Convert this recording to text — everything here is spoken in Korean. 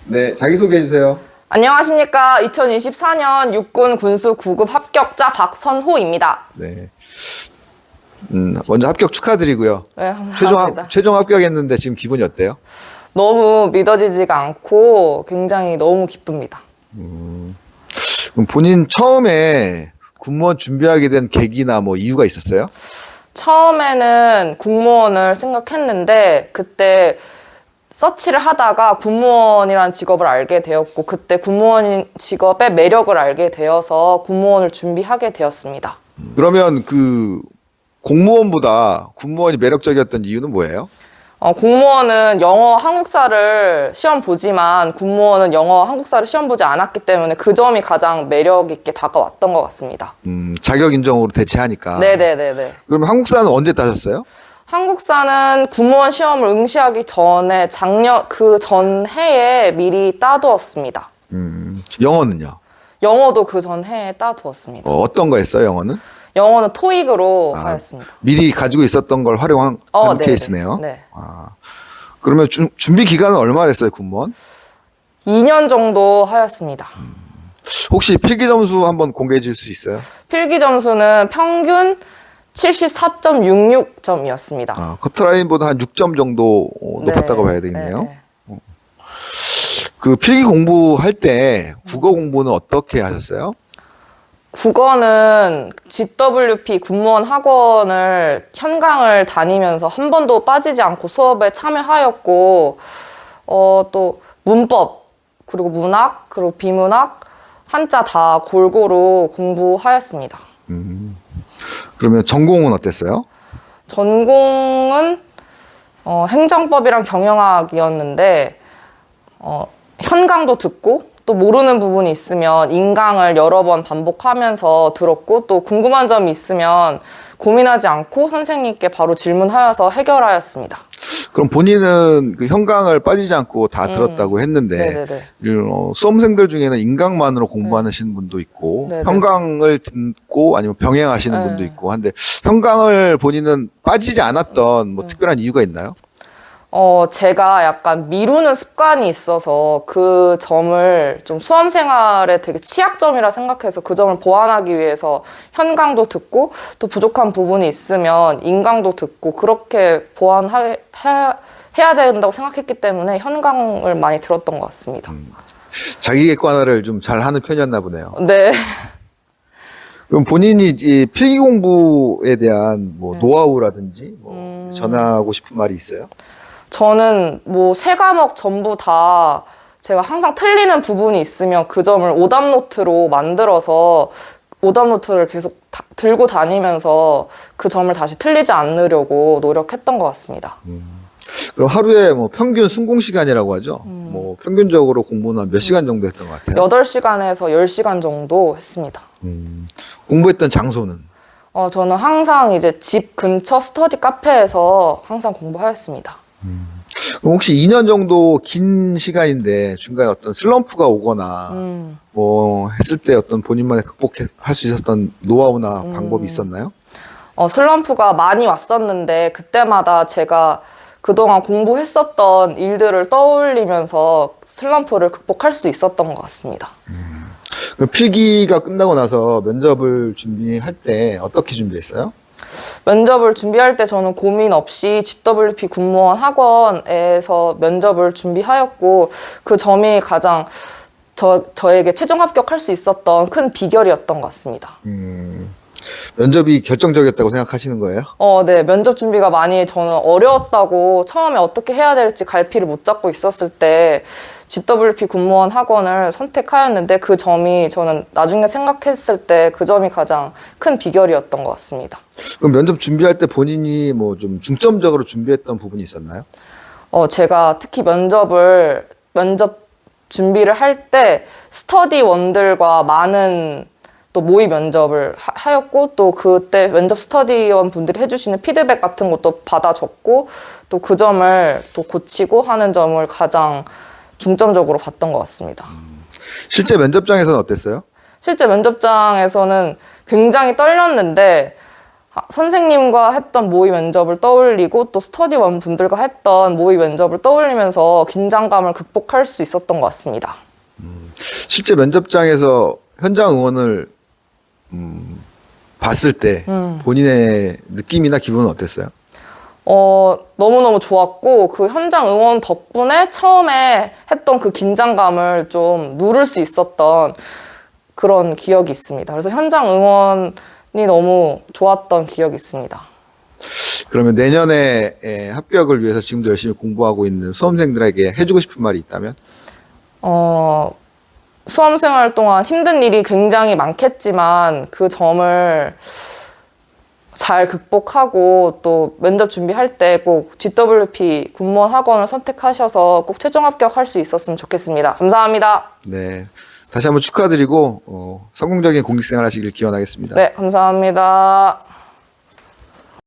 네, 자기소개해 주세요. 안녕하십니까. 2024년 육군 군수 9급 합격자 박선호입니다. 네. 먼저 합격 축하드리고요. 네, 감사합니다. 최종 합격했는데 지금 기분이 어때요? 너무 믿어지지가 않고 굉장히 너무 기쁩니다. 그럼 본인 처음에 군무원 준비하게 된 계기나 뭐 이유가 있었어요? 처음에는 공무원을 생각했는데 그때 서치를 하다가 군무원이라는 직업을 알게 되었고 그때 군무원 직업의 매력을 알게 되어서 군무원을 준비하게 되었습니다. 그러면 그 공무원보다 군무원이 매력적이었던 이유는 뭐예요? 공무원은 영어, 한국사를 시험 보지만 군무원은 영어, 한국사를 시험 보지 않았기 때문에 그 점이 가장 매력 있게 다가왔던 것 같습니다. 자격 인정으로 대체하니까. 네네네네. 그러면 한국사는 언제 따셨어요? 한국사는 군무원 시험을 응시하기 전에 그 전 해에 미리 따두었습니다. 영어는요? 영어도 그 전 해에 따두었습니다. 어떤 거 했어요, 영어는? 영어는 토익으로 하였습니다. 미리 가지고 있었던 걸 활용한 네네. 케이스네요. 네. 그러면 준비 기간은 얼마나 됐어요, 군무원? 2년 정도 하였습니다. 혹시 필기 점수 한번 공개해 줄 수 있어요? 필기 점수는 평균 74.66점이었습니다. 커트라인보다 한 6점 정도 높았다고 봐야 되겠네요. 네. 그 필기 공부할 때 국어 공부는 어떻게 하셨어요? 국어는 GWP 군무원 학원을 현강을 다니면서 한 번도 빠지지 않고 수업에 참여하였고 또 문법 그리고 문학 그리고 비문학 한자 다 골고루 공부하였습니다. 그러면 전공은 어땠어요? 전공은 행정법이랑 경영학이었는데 현강도 듣고 또 모르는 부분이 있으면 인강을 여러 번 반복하면서 들었고 또 궁금한 점이 있으면 고민하지 않고 선생님께 바로 질문하여서 해결하였습니다. 그럼 본인은 그 현강을 빠지지 않고 다 들었다고 했는데 네네네. 수험생들 중에는 인강만으로 공부하시는 분도 있고 네네. 현강을 듣고 아니면 병행하시는 분도 있고 한데 현강을 본인은 빠지지 않았던 뭐 특별한 이유가 있나요? 제가 약간 미루는 습관이 있어서 그 점을 좀 수험 생활에 되게 취약점이라 생각해서 그 점을 보완하기 위해서 현강도 듣고 또 부족한 부분이 있으면 인강도 듣고 그렇게 보완해야 된다고 생각했기 때문에 현강을 많이 들었던 것 같습니다. 자기 객관화를 좀 잘하는 편이었나 보네요. 네. 그럼 본인이 이 필기 공부에 대한 뭐 노하우라든지 뭐 전하고 싶은 말이 있어요? 저는 뭐 세 과목 전부 다 제가 항상 틀리는 부분이 있으면 그 점을 오답노트로 만들어서 오답노트를 계속 들고 다니면서 그 점을 다시 틀리지 않으려고 노력했던 것 같습니다. 그럼 하루에 뭐 평균 순공 시간이라고 하죠? 뭐 평균적으로 공부는 한 몇 시간 정도 했던 것 같아요? 8시간에서 10시간 정도 했습니다. 공부했던 장소는? 저는 항상 이제 집 근처 스터디 카페에서 항상 공부하였습니다. 그럼 혹시 2년 정도 긴 시간인데 중간에 어떤 슬럼프가 오거나 뭐 했을 때 어떤 본인만의 극복할 수 있었던 노하우나 방법이 있었나요? 슬럼프가 많이 왔었는데 그때마다 제가 그동안 공부했었던 일들을 떠올리면서 슬럼프를 극복할 수 있었던 것 같습니다. 그럼 필기가 끝나고 나서 면접을 준비할 때 어떻게 준비했어요? 면접을 준비할 때 저는 고민 없이 GWP 군무원 학원에서 면접을 준비하였고 그 점이 가장 저에게 최종 합격할 수 있었던 큰 비결이었던 것 같습니다. 면접이 결정적이었다고 생각하시는 거예요? 네. 면접 준비가 많이 저는 어려웠다고 처음에 어떻게 해야 될지 갈피를 못 잡고 있었을 때 GWP 군무원 학원을 선택하였는데 그 점이 저는 나중에 생각했을 때 그 점이 가장 큰 비결이었던 것 같습니다. 그럼 면접 준비할 때 본인이 뭐 좀 중점적으로 준비했던 부분이 있었나요? 제가 특히 면접 준비를 할 때 스터디원들과 많은 또 모의 면접을 하였고 또 그때 면접 스터디원 분들이 해주시는 피드백 같은 것도 받아 적고 또 그 점을 또 고치고 하는 점을 가장 중점적으로 봤던 것 같습니다. 실제 면접장에서는 어땠어요? 실제 면접장에서는 굉장히 떨렸는데 선생님과 했던 모의 면접을 떠올리고 또 스터디원 분들과 했던 모의 면접을 떠올리면서 긴장감을 극복할 수 있었던 것 같습니다. 실제 면접장에서 현장 응원을 봤을 때 본인의 느낌이나 기분은 어땠어요? 너무너무 좋았고, 그 현장 응원 덕분에 처음에 했던 그 긴장감을 좀 누를 수 있었던 그런 기억이 있습니다. 그래서 현장 응원이 너무 좋았던 기억이 있습니다. 그러면 내년에 합격을 위해서 지금도 열심히 공부하고 있는 수험생들에게 해주고 싶은 말이 있다면? 수험생활 동안 힘든 일이 굉장히 많겠지만 그 점을 잘 극복하고 또 면접 준비할 때 꼭 GWP 군무원 학원을 선택하셔서 꼭 최종 합격할 수 있었으면 좋겠습니다. 감사합니다. 네. 다시 한번 축하드리고 성공적인 공직생활 하시길 기원하겠습니다. 네, 감사합니다.